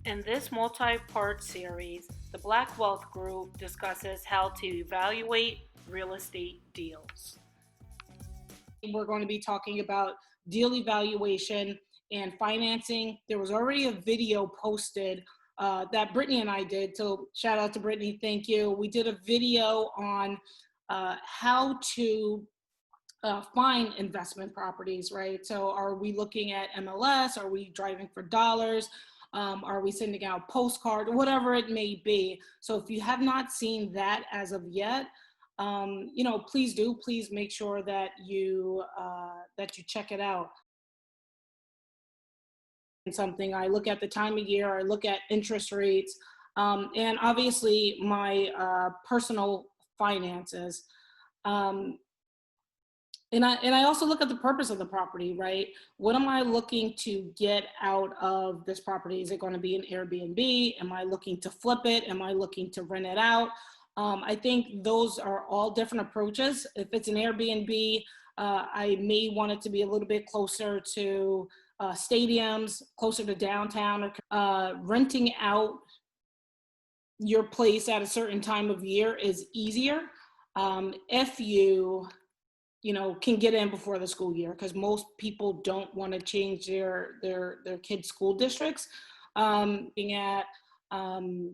In this multi-part series, the Black Wealth Group discusses how to evaluate real estate deals. We're going to be talking about deal evaluation and financing. There was already a video posted that Brittany and I did, so shout out to Brittany, thank you. We did a video on how to find investment properties, right? So are we looking at MLS? Are we driving for dollars? Are we sending out postcard? Whatever it may be. So if you have not seen that as of yet, please do. Please make sure that you check it out. Something I look at the time of year, I look at interest rates, and obviously my personal finances. And I also look at the purpose of the property, right? What am I looking to get out of this property? Is it going to be an Airbnb? Am I looking to flip it? Am I looking to rent it out? I think those are all different approaches. If it's an Airbnb, I may want it to be a little bit closer to stadiums, closer to downtown. Renting out your place at a certain time of year is easier if you can get in before the school year, because most people don't want to change their kids' school districts. Looking at the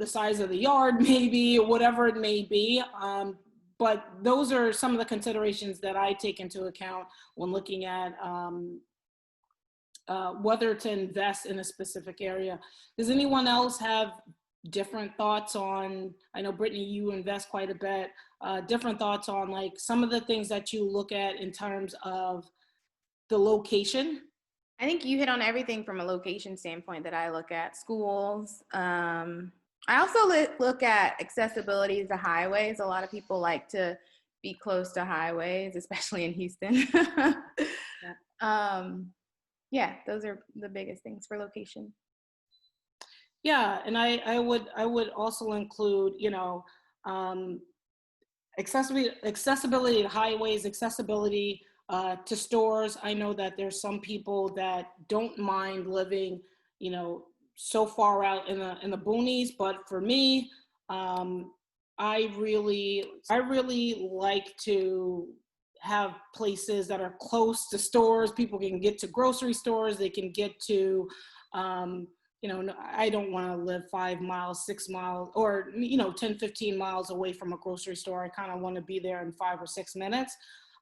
size of the yard, maybe, whatever it may be. But those are some of the considerations that I take into account when looking at whether to invest in a specific area. Does anyone else have different thoughts on, I know Brittany, you invest quite a bit, different thoughts on like some of the things that you look at in terms of the location? I think you hit on everything from a location standpoint that I look at. Schools. I also look at accessibility to highways. A lot of people like to be close to highways, especially in Houston. Yeah, those are the biggest things for location. Yeah, and I would also include, accessibility to highways, accessibility to stores. I know that there's some people that don't mind living, so far out in the boonies, but for me, I really like to have places that are close to stores. People can get to grocery stores. They can get to I don't want to live 5 miles, 6 miles, or, 10, 15 miles away from a grocery store. I kind of want to be there in 5 or 6 minutes.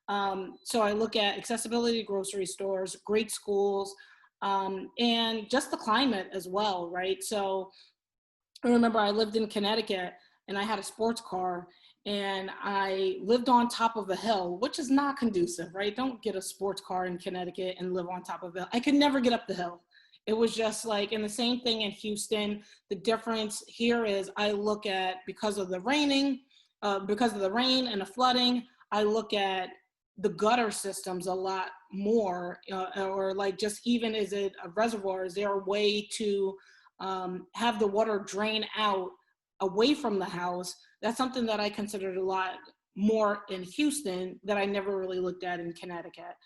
So I look at accessibility to grocery stores, great schools, and just the climate as well, right? So I remember I lived in Connecticut and I had a sports car and I lived on top of a hill, which is not conducive, right? Don't get a sports car in Connecticut and live on top of a hill. I could never get up the hill. It was just like, and the same thing in Houston. The difference here is I look at, because of the rain and the flooding, I look at the gutter systems a lot more, or like just even, is it a reservoir? Is there a way to have the water drain out away from the house? That's something that I considered a lot more in Houston that I never really looked at in Connecticut.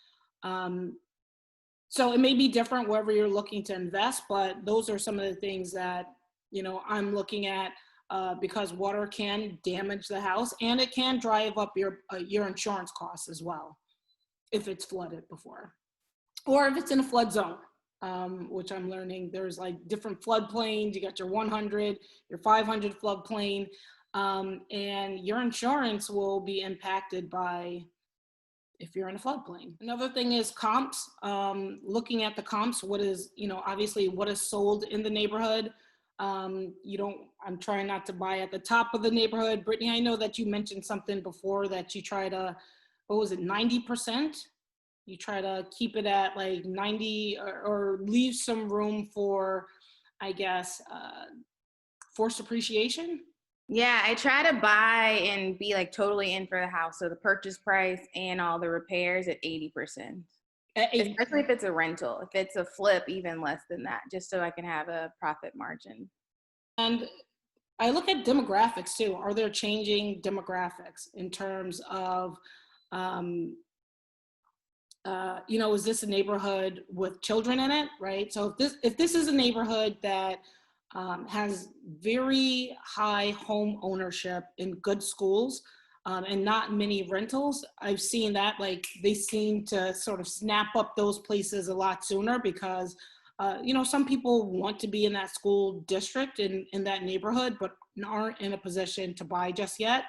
So it may be different wherever you're looking to invest, but those are some of the things that, I'm looking at because water can damage the house and it can drive up your insurance costs as well if it's flooded before, or if it's in a flood zone, which I'm learning there's like different floodplains. You got your 100, your 500 floodplain, and your insurance will be impacted by if you're in a floodplain. Another thing is comps, looking at the comps, what is, obviously what is sold in the neighborhood. I'm trying not to buy at the top of the neighborhood. Brittany, I know that you mentioned something before that you try to, what was it, 90%? You try to keep it at like 90 or leave some room for, I guess, forced appreciation. Yeah, I try to buy and be like totally in for the house. So the purchase price and all the repairs at 80%. Especially if it's a rental. If it's a flip, even less than that, just so I can have a profit margin. And I look at demographics too. Are there changing demographics in terms of is this a neighborhood with children in it, right? So if this is a neighborhood that has very high home ownership in good schools, and not many rentals, I've seen that, like, they seem to sort of snap up those places a lot sooner because, some people want to be in that school district in that neighborhood, but aren't in a position to buy just yet.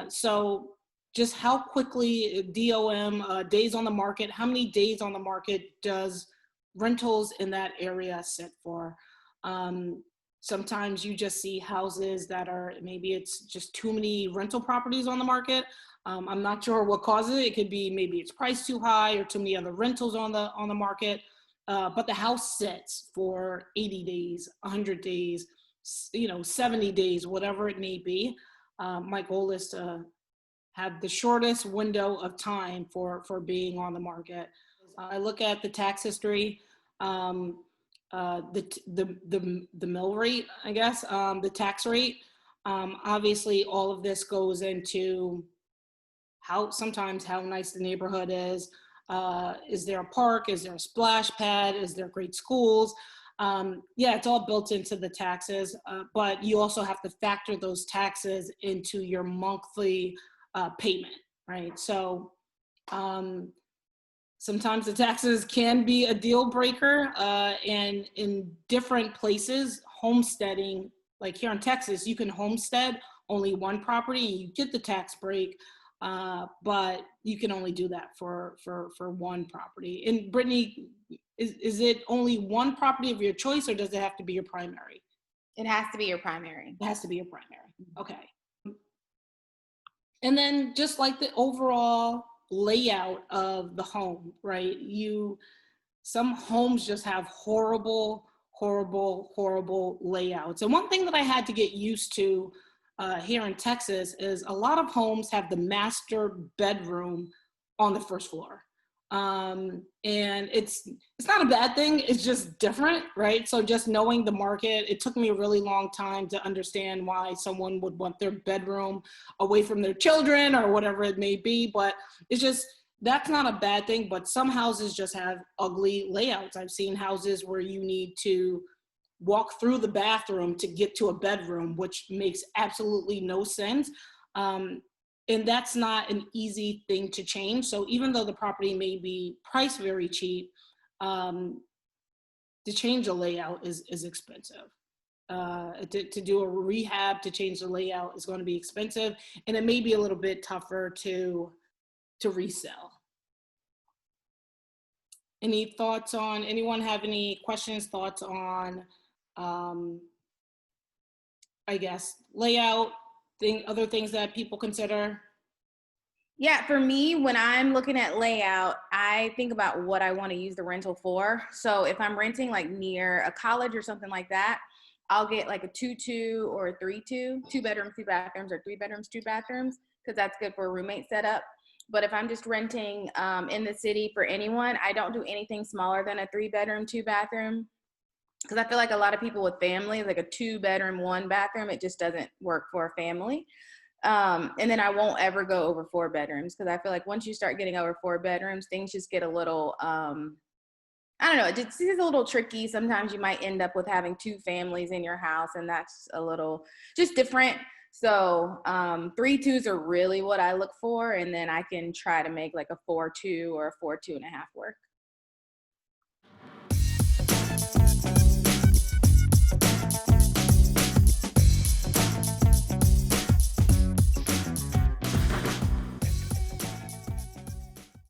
So just how quickly DOM, days on the market, how many days on the market does rentals in that area sit for? Sometimes you just see houses that are, maybe it's just too many rental properties on the market. I'm not sure what causes it. It could be maybe it's priced too high or too many other rentals on the market. But the house sits for 80 days, 100 days, 70 days, whatever it may be. My goal is to have the shortest window of time for being on the market. I look at the tax history. The mill rate, I guess, the tax rate. Obviously, all of this goes into sometimes how nice the neighborhood is. Is there a park? Is there a splash pad? Is there great schools? Yeah, it's all built into the taxes, but you also have to factor those taxes into your monthly payment, right? So sometimes the taxes can be a deal breaker, and in different places, homesteading, like here in Texas, you can homestead only one property and you get the tax break, but you can only do that for one property. And Brittany, is it only one property of your choice, or does it have to be your primary? It has to be your primary. It has to be your primary. Okay. And then just like the overall layout of the home, right? Some homes just have horrible layouts. And one thing that I had to get used to here in Texas is a lot of homes have the master bedroom on the first floor. And it's not a bad thing, it's just different, right? So just knowing the market, it took me a really long time to understand why someone would want their bedroom away from their children or whatever it may be, but it's just, that's not a bad thing. But some houses just have ugly layouts. I've seen houses where you need to walk through the bathroom to get to a bedroom, which makes absolutely no sense. And that's not an easy thing to change. So even though the property may be priced very cheap, to change a layout is expensive. To do a rehab, to change the layout is going to be expensive, and it may be a little bit tougher to resell. Any thoughts on, anyone have any questions, thoughts on, I guess, layout, other things that people consider? Yeah, for me, when I'm looking at layout, I think about what I want to use the rental for. So if I'm renting like near a college or something like that, I'll get like a 2-2 or a 3-2, 2 bedrooms, 2 bathrooms, or 3 bedrooms, 2 bathrooms, because that's good for a roommate setup. But if I'm just renting in the city for anyone, I don't do anything smaller than a 3-bedroom, 2 bathroom. Because I feel like a lot of people with families, like a 2-bedroom, 1 bathroom, it just doesn't work for a family. And then I won't ever go over 4 bedrooms, because I feel like once you start getting over 4 bedrooms, things just get a little, I don't know, it's a little tricky. Sometimes you might end up with having 2 families in your house, and that's a little just different. So 3-2s are really what I look for, and then I can try to make like a 4-2 or a 4-2.5 work.